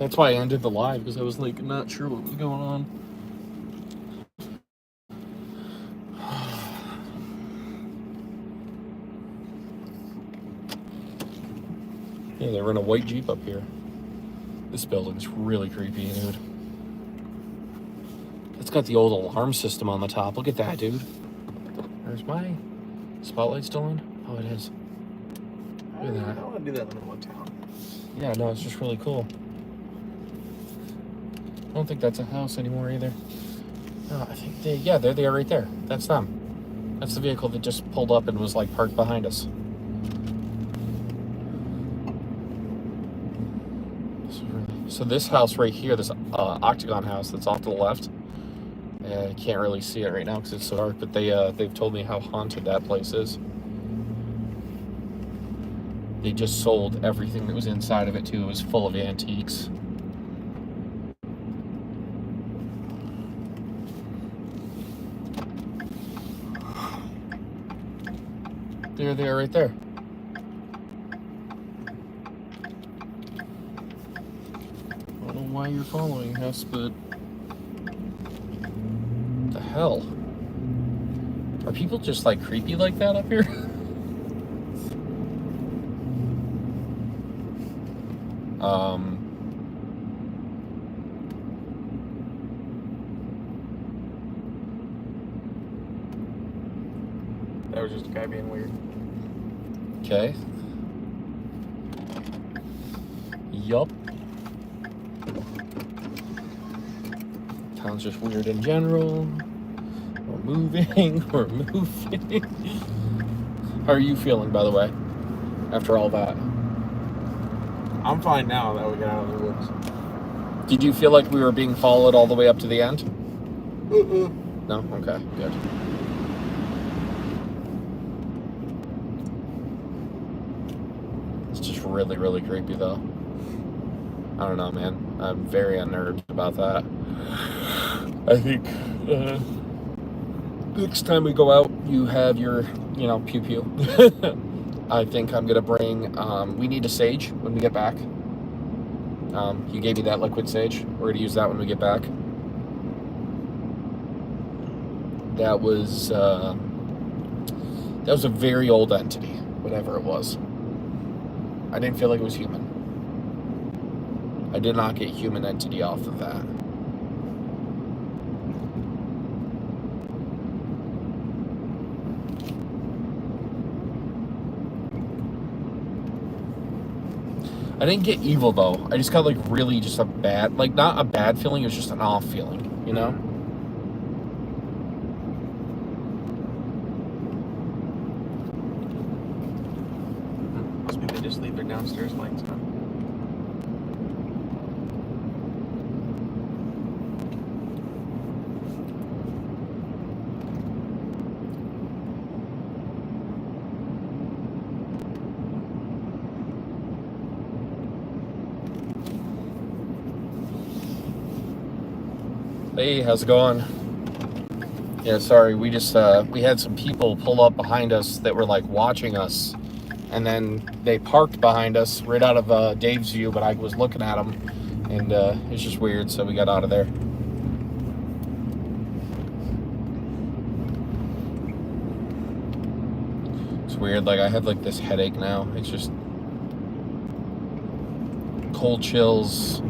That's why I ended the live, because I was like not sure what was going on. Yeah, they run a white Jeep up here. This building's really creepy, dude. It's got the old alarm system on the top. Look at that, dude. There's my spotlight still on? Oh, it is. Look at that. I don't want to do that in the middle of town. Yeah, no, it's just really cool. I don't think that's a house anymore either. No, I think they're there right there. That's them. That's the vehicle that just pulled up and was like parked behind us. So this house right here, this octagon house that's off to the left, I can't really see it right now because it's so dark, but they've told me how haunted that place is. They just sold everything that was inside of it too. It was full of antiques. There they are right there. I don't know why you're following us, but what the hell? Are people just like creepy like that up here? That was just a guy being weird. Okay. Yup. Town's just weird in general. We're moving. We're moving. How are you feeling, by the way, after all that? I'm fine now that we got out of the woods. Did you feel like we were being followed all the way up to the end? Uh-uh. No? Okay, good. It's just really, really creepy, though. I don't know, man. I'm very unnerved about that. I think next time we go out, you have your, pew-pew. I think I'm going to bring, we need a sage when we get back. You gave me that liquid sage. We're going to use that when we get back. That was a very old entity, whatever it was. I didn't feel like it was human. I did not get human entity off of that. I didn't get evil, though. I just got, like, really just a bad, like, not a bad feeling, it was just an off feeling, you know? Must be they just leave their downstairs lights on. Hey, how's it going? Yeah, sorry, we just, we had some people pull up behind us that were, like, watching us, and then they parked behind us right out of Dave's view, but I was looking at them, and it's just weird, so we got out of there. It's weird, like, I have, like, this headache now. It's just cold chills,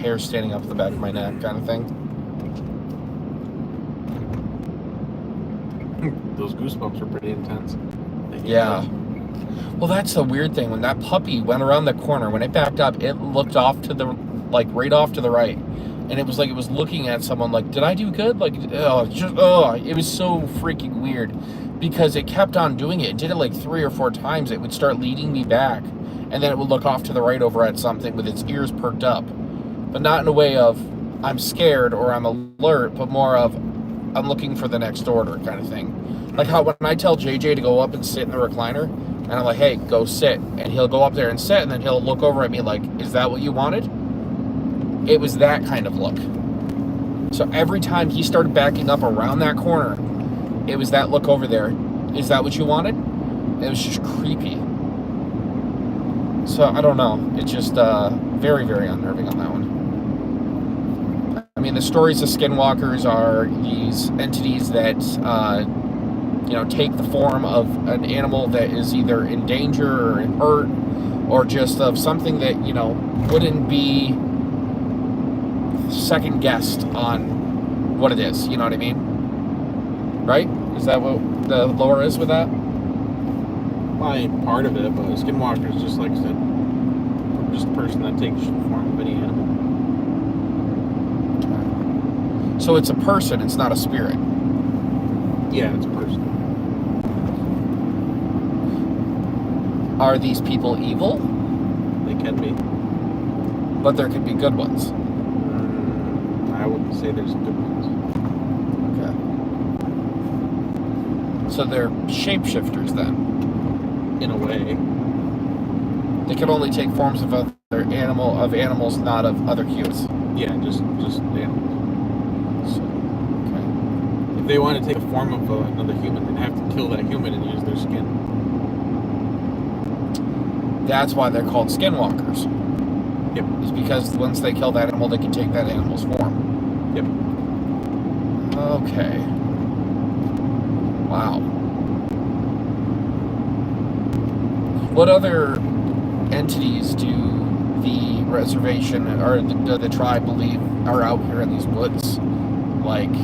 hair standing up the back of my neck kind of thing. Those goosebumps are pretty intense. Yeah. Well, that's the weird thing. When that puppy went around the corner, when it backed up, it looked off to the, like, right off to the right. And it was like it was looking at someone like, did I do good? Like, it was so freaking weird because it kept on doing it. It did it like 3 or 4 times. It would start leading me back, and then it would look off to the right over at something with its ears perked up. But not in a way of I'm scared or I'm alert, but more of I'm looking for the next order kind of thing. Like how when I tell JJ to go up and sit in the recliner, and I'm like, hey, go sit. And he'll go up there and sit, and then he'll look over at me like, is that what you wanted? It was that kind of look. So every time he started backing up around that corner, it was that look over there. Is that what you wanted? It was just creepy. So I don't know. It's just very, very unnerving on that one. I mean, the stories of skinwalkers are these entities that take the form of an animal that is either in danger or hurt, or just of something that wouldn't be second guessed on what it is. You know what I mean? Right? Is that what the lore is with that? Probably part of it, but a skinwalker is just like I said, just a person that takes the form of any animal. So it's a person, it's not a spirit. Yeah, it's a person. Are these people evil? They can be. But there could be good ones. I wouldn't say there's good ones. Okay. So they're shapeshifters then? In a way. They can only take forms of animals, not of other humans. Yeah, just animals. So, okay. If they want to take a form of another human, they'd have to kill that human and use their skin. That's why they're called skinwalkers. Yep. It's because once they kill that animal, they can take that animal's form. Yep. Okay. Wow. What other entities do the reservation or the tribe believe are out here in these woods? Like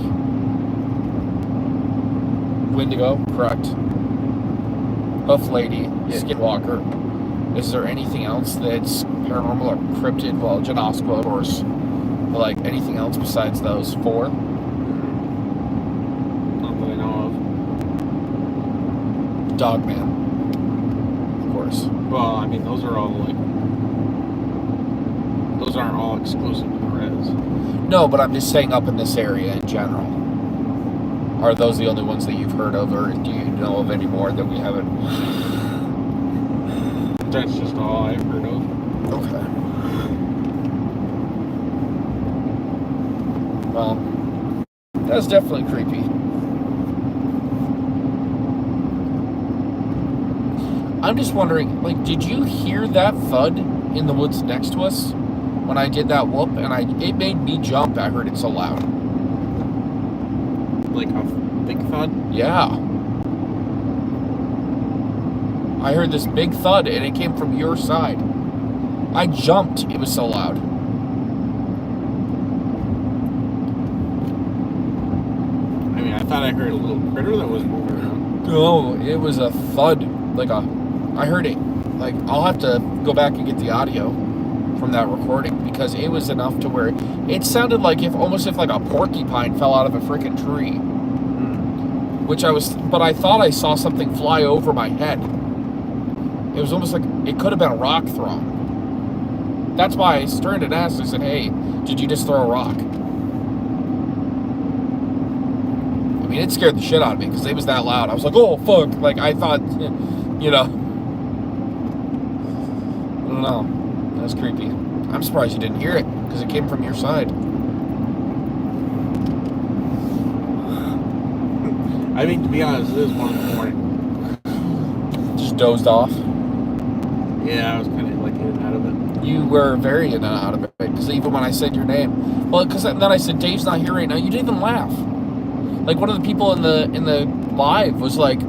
Wendigo, correct? Hoof Lady, Skinwalker. Is there anything else that's paranormal or cryptid? Well, Janoska, of course. But like anything else besides those four? Not that I know of. Dogman. Of course. Well, I mean, those are all those aren't all exclusive to the res. No, but I'm just saying up in this area in general. Are those the only ones that you've heard of, or do you know of any more that we haven't? That's just all I've heard of. Okay. Well, that's definitely creepy. I'm just wondering, like, did you hear that thud in the woods next to us when I did that whoop? And it made me jump. I heard it so loud. Like a big thud? Yeah. I heard this big thud, and it came from your side. I jumped. It was so loud. I mean, I thought I heard a little critter that was moving around. No, it was a thud. I heard it. Like, I'll have to go back and get the audio from that recording, because it was enough to where it sounded like almost if like a porcupine fell out of a freaking tree. But I thought I saw something fly over my head. It was almost like it could have been a rock thrown. That's why I turned and asked. I said, "Hey, did you just throw a rock?" I mean, it scared the shit out of me because it was that loud. I was like, "Oh fuck!" Like I thought, I don't know. That was creepy. I'm surprised you didn't hear it because it came from your side. I mean, to be honest, it is 1 in the morning. Just dozed off. Yeah, I was kind of like in and out of it. You were very in and out of it because even when I said your name, well, because then I said Dave's not here right now. You didn't even laugh. Like one of the people in the live was like,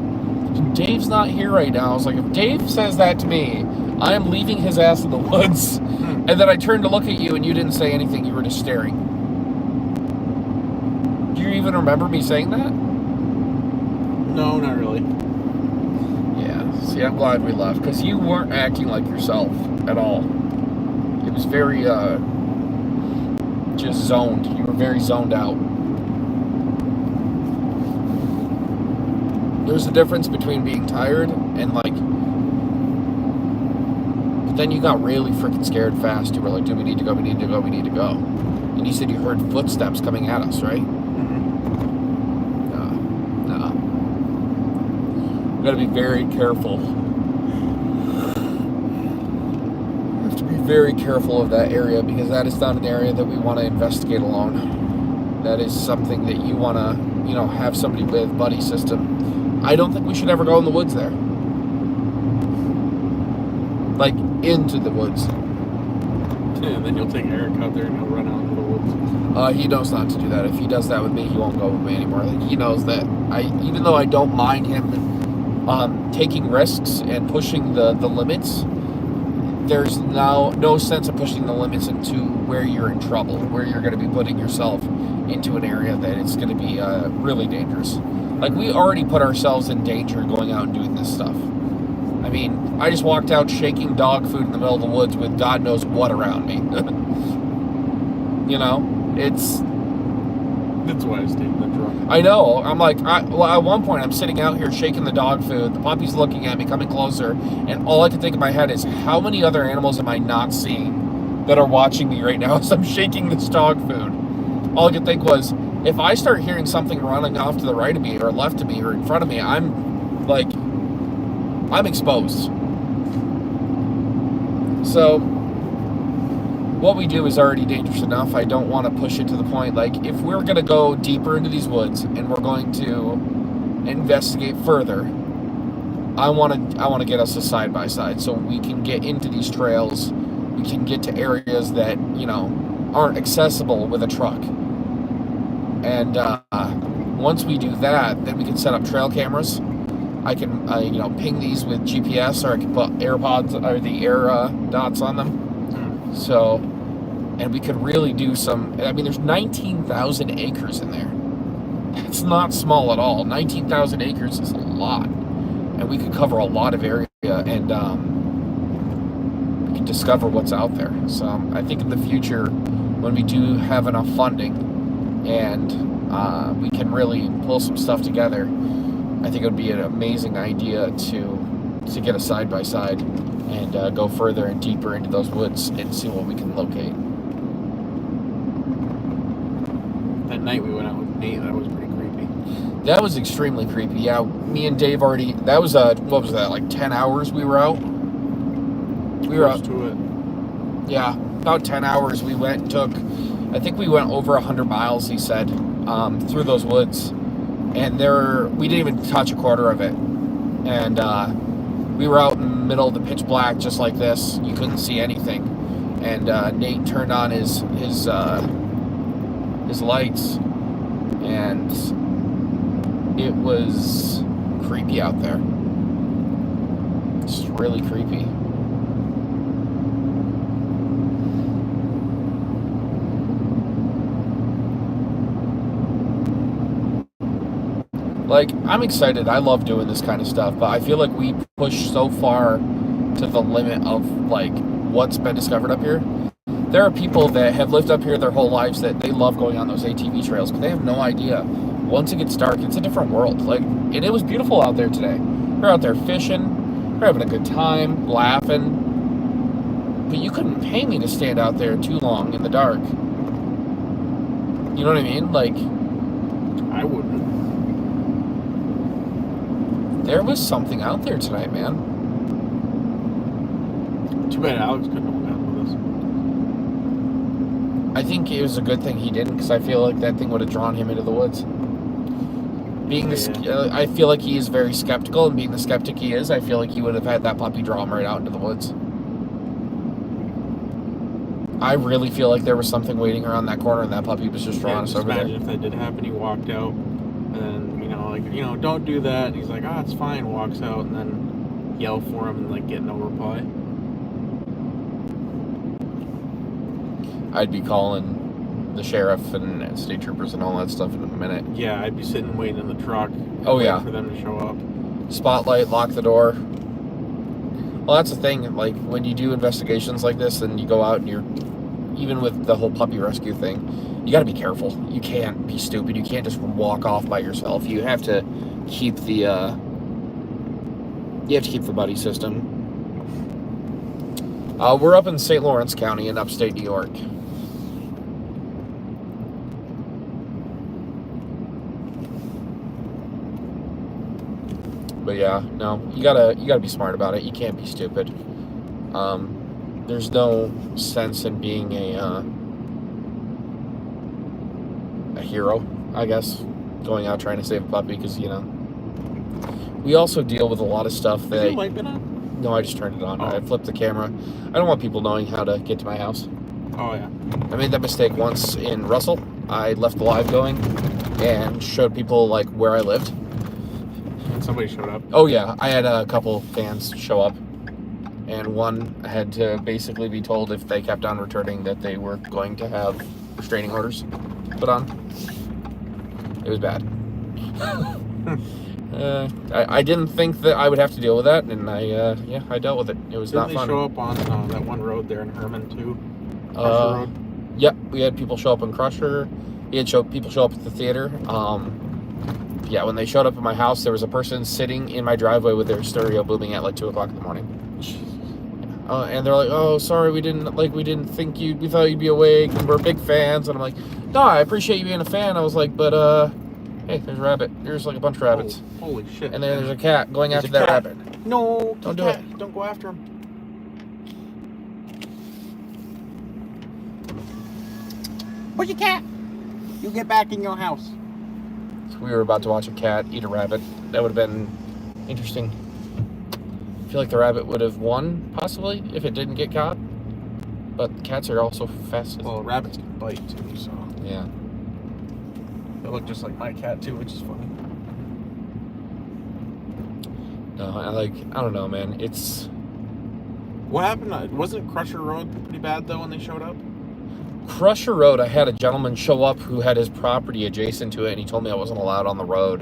Dave's not here right now. I was like, if Dave says that to me, I am leaving his ass in the woods. And then I turned to look at you and you didn't say anything. You were just staring. Do you even remember me saying that? No, not really. Yeah. See, I'm glad we left because you weren't acting like yourself at all. It was very, just zoned. You were very zoned out. There's a difference between being tired and like, but then you got really freaking scared fast. You were like, dude, we need to go, we need to go, we need to go. And you said you heard footsteps coming at us, right? No. We gotta be very careful. We have to be very careful of that area because that is not an area that we want to investigate alone. That is something that you want to, have somebody with, buddy system. I don't think we should ever go in the woods there. like into the woods. And then you'll take Eric out there and he'll run out into the woods. He knows not to do that. If he does that with me, he won't go with me anymore. Like, he knows that even though I don't mind him taking risks and pushing the limits, there's now no sense of pushing the limits into where you're in trouble, where you're going to be putting yourself into an area that it's going to be really dangerous. Like, we already put ourselves in danger going out and doing this stuff. I mean, I just walked out shaking dog food in the middle of the woods with God knows what around me. You know, That's why I stayed in the truck. I know. I'm like, at one point, I'm sitting out here shaking the dog food. The puppy's looking at me, coming closer, and all I can think in my head is, how many other animals am I not seeing that are watching me right now as I'm shaking this dog food? All I could think was, if I start hearing something running off to the right of me, or left of me, or in front of me, I'm exposed. So what we do is already dangerous enough. I don't want to push it to the point, like, if we're going to go deeper into these woods and we're going to investigate further, I want to get us a side-by-side so we can get into these trails. We can get to areas that, you know, aren't accessible with a truck. And once we do that, then we can set up trail cameras. I can, ping these with GPS, or I can put AirPods or the air dots on them. So, and we could really do some. I mean, there's 19,000 acres in there. It's not small at all. 19,000 acres is a lot, and we could cover a lot of area, and we can discover what's out there. So, I think in the future, when we do have enough funding, and we can really pull some stuff together, I think it would be an amazing idea to get a side-by-side and go further and deeper into those woods and see what we can locate. That night we went out with Nate, that was pretty creepy. That was extremely creepy. Yeah, me and Dave already, that was, what was that, like 10 hours we were out? We were out to it. Yeah, about 10 hours we went, I think we went over 100 miles, he said, through those woods. And we didn't even touch a quarter of it. And we were out in the middle of the pitch black, just like this. You couldn't see anything. And Nate turned on his lights, and it was creepy out there. It's really creepy. Like, I'm excited. I love doing this kind of stuff, but I feel like we push so far to the limit of, like, what's been discovered up here. There are people that have lived up here their whole lives that they love going on those ATV trails, but they have no idea. Once it gets dark, it's a different world. Like, and it was beautiful out there today. We're out there fishing. We're having a good time, laughing. But you couldn't pay me to stand out there too long in the dark. You know what I mean? Like, I wouldn't. There was something out there tonight, man. Too bad Alex couldn't have gone with us. I think it was a good thing he didn't, because I feel like that thing would have drawn him into the woods. I feel like he is very skeptical, and being the skeptic he is, I feel like he would have had that puppy draw him right out into the woods. I really feel like there was something waiting around that corner, and that puppy was just drawing us over there. Imagine if that did happen. He walked out, and then, don't do that. And he's like, it's fine. Walks out, and then yell for him and, like, get no reply. I'd be calling the sheriff and state troopers and all that stuff in a minute. Yeah, I'd be sitting waiting in the truck. Oh, yeah. For them to show up. Spotlight, lock the door. Well, that's the thing. Like, when you do investigations like this, and you go out and you're, even with the whole puppy rescue thing, you got to be careful. You can't be stupid. You can't just walk off by yourself. You have to keep the buddy system. We're up in St. Lawrence County in upstate New York. But yeah, no, you gotta be smart about it. You can't be stupid. There's no sense in being a hero, I guess, going out trying to save a puppy, because we also deal with a lot of stuff that. Has your light been on? No, I just turned it on. Oh. I flipped the camera. I don't want people knowing how to get to my house. Oh, yeah. I made that mistake once in Russell. I left the live going and showed people like where I lived. And somebody showed up. Oh yeah, I had a couple fans show up, and one had to basically be told if they kept on returning that they were going to have restraining orders put on. It was bad. I didn't think that I would have to deal with that, and I dealt with it. It was not fun. Didn't they show up on that one road there in Herman too? Crusher Road? Yep, we had people show up in Crusher. We had people show up at the theater. Yeah, when they showed up at my house, there was a person sitting in my driveway with their stereo booming at like 2 o'clock in the morning. And they're like, "Oh, sorry, we didn't think we thought you'd be awake, and we're big fans." And I'm like, "No, I appreciate you being a fan." I was like, "But hey, there's a rabbit. There's like a bunch of rabbits." Oh, holy shit! And then there's a cat going after that rabbit. No, don't do it. Don't go after him. Where's your cat? You get back in your house. So we were about to watch a cat eat a rabbit. That would have been interesting. I feel like the rabbit would have won, possibly, if it didn't get caught. But cats are also fast. Well, rabbits can bite, too, so... Yeah. They look just like my cat, too, which is funny. No, I don't know, man. It's... What happened? Wasn't Crusher Road pretty bad, though, when they showed up? Crusher Road, I had a gentleman show up who had his property adjacent to it, and he told me I wasn't allowed on the road.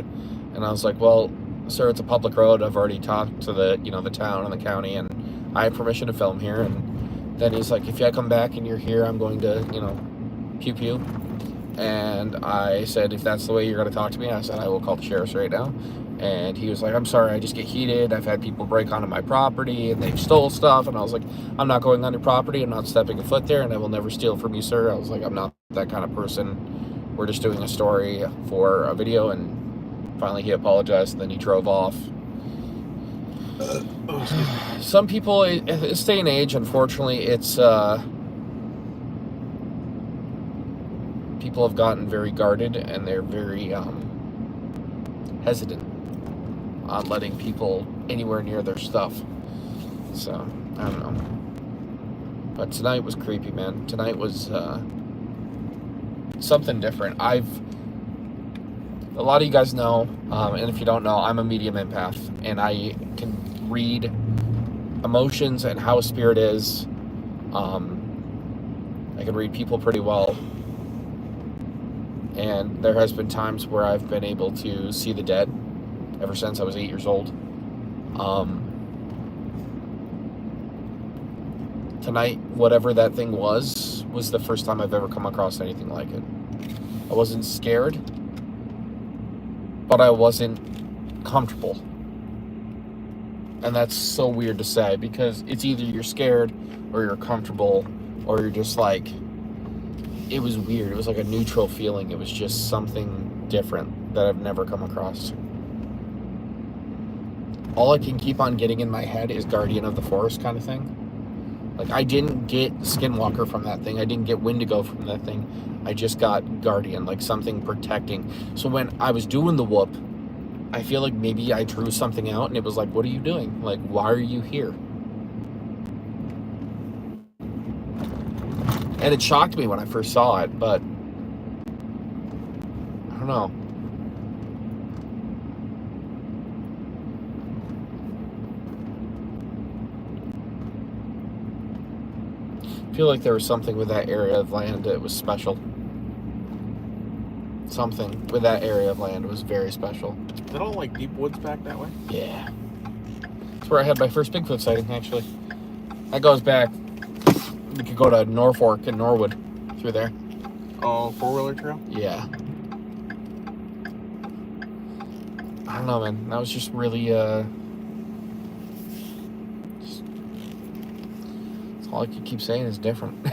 And I was like, well, sir, it's a public road. I've already talked to the town and the county, and I have permission to film here. And then he's like, if I come back and you're here, I'm going to, pew pew. And I said, if that's the way you're going to talk to me, I said, I will call the sheriffs right now. And he was like, I'm sorry, I just get heated. I've had people break onto my property and they've stole stuff. And I was like, I'm not going on your property. I'm not stepping a foot there, and I will never steal from you, sir. I was like, I'm not that kind of person. We're just doing a story for a video. And finally he apologized, and then he drove off. Some people, in this day and age, unfortunately, it's people have gotten very guarded, and they're very hesitant on letting people anywhere near their stuff. So, I don't know. But tonight was creepy, man. Tonight was something different. A lot of you guys know, and if you don't know, I'm a medium empath, and I can read emotions and how a spirit is. I can read people pretty well. And there has been times where I've been able to see the dead ever since I was 8 years old. Tonight, whatever that thing was the first time I've ever come across anything like it. I wasn't scared, but I wasn't comfortable. And that's so weird to say, because it's either you're scared or you're comfortable, or you're just like, it was weird. It was like a neutral feeling. It was just something different that I've never come across. All I can keep on getting in my head is Guardian of the Forest kind of thing. Like, I didn't get Skinwalker from that thing. I didn't get Wendigo from that thing. I just got Guardian, like something protecting. So when I was doing the whoop, I feel like maybe I drew something out, and it was like, what are you doing? Like, why are you here? And it shocked me when I first saw it, but I don't know. I feel like there was something with that area of land that was special. Something with that area of land was very special. Is it all like deep woods back that way? Yeah. That's where I had my first Bigfoot sighting, actually. That goes back. We could go to Norfolk and Norwood through there. Oh, four-wheeler trail? Yeah. I don't know, man. That was just really, that's all I could keep saying is different.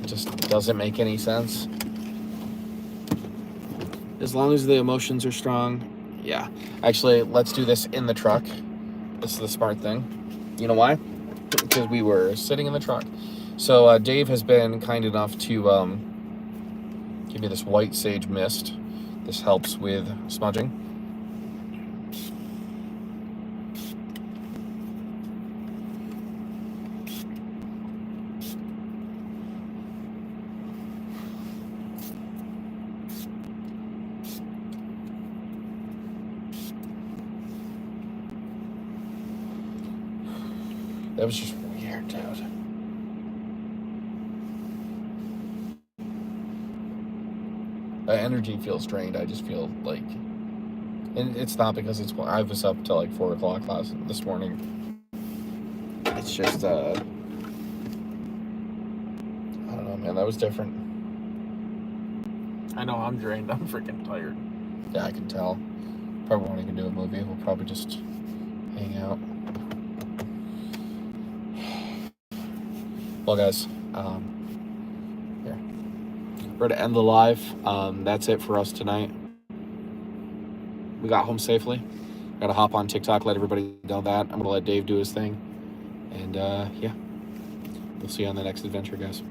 It just doesn't make any sense. As long as the emotions are strong, yeah. Actually, let's do this in the truck. This is the smart thing. You know why? Because we were sitting in the truck. So Dave has been kind enough to give me this white sage mist. This helps with smudging. That was just weird, dude. My energy feels drained. I just feel like, and it's not because I was up till like 4 o'clock this morning. It's just, I don't know, man. That was different. I know I'm drained. I'm freaking tired. Yeah, I can tell. Probably won't even do a movie. We'll probably just hang out. Well, guys, here. We're going to end the live. That's it for us tonight. We got home safely. Got to hop on TikTok, let everybody know that. I'm going to let Dave do his thing. And, yeah. We'll see you on the next adventure, guys.